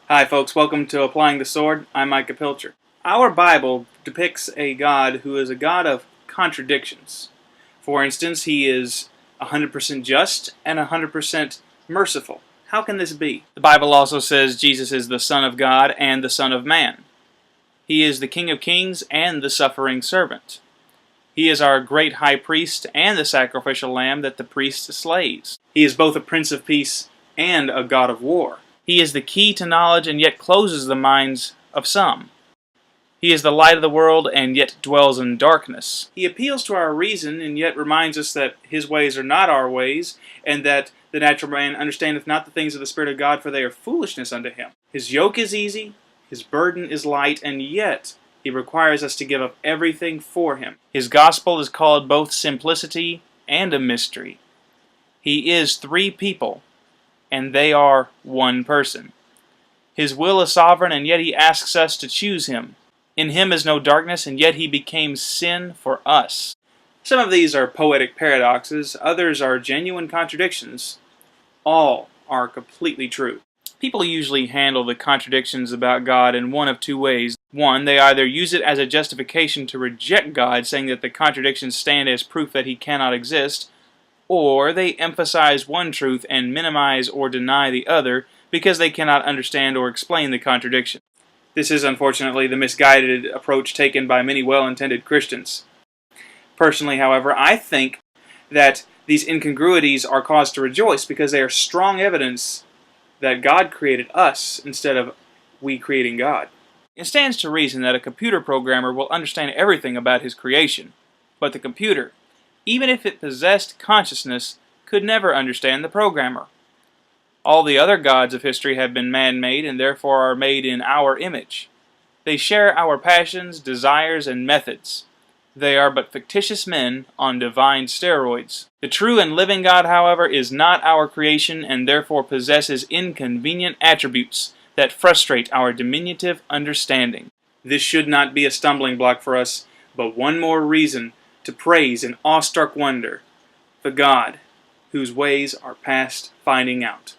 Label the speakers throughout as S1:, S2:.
S1: Hi folks, welcome to Applying the Sword. I'm Micah Pilcher. Our Bible depicts a God who is a God of contradictions. For instance, he is 100% just and 100% merciful. How can this be? The Bible also says Jesus is the Son of God and the Son of Man. He is the King of Kings and the suffering servant. He is our great high priest and the sacrificial lamb that the priest slays. He is both a Prince of Peace and a God of war. He is the key to knowledge and yet closes the minds of some. He is the light of the world and yet dwells in darkness. He appeals to our reason and yet reminds us that his ways are not our ways, and that the natural man understandeth not the things of the Spirit of God, for they are foolishness unto him. His yoke is easy, his burden is light, and yet he requires us to give up everything for him. His gospel is called both simplicity and a mystery. He is three people, and they are one person. His will is sovereign, and yet he asks us to choose him. In him is no darkness, and yet he became sin for us. Some of these are poetic paradoxes, others are genuine contradictions. All are completely true. People usually handle the contradictions about God in one of two ways. One, they either use it as a justification to reject God, saying that the contradictions stand as proof that he cannot exist, or they emphasize one truth and minimize or deny the other because they cannot understand or explain the contradiction. This is unfortunately the misguided approach taken by many well-intended Christians. Personally, however, I think that these incongruities are cause to rejoice because they are strong evidence that God created us instead of we creating God. It stands to reason that a computer programmer will understand everything about his creation, but the computer, even if it possessed consciousness, could never understand the programmer. All the other gods of history have been man-made and therefore are made in our image. They share our passions, desires, and methods. They are but fictitious men on divine steroids. The true and living God, however, is not our creation and therefore possesses inconvenient attributes that frustrate our diminutive understanding. This should not be a stumbling block for us, but one more reason to praise in awestruck wonder the God whose ways are past finding out.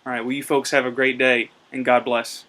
S1: All right, well, you folks have a great day, and God bless.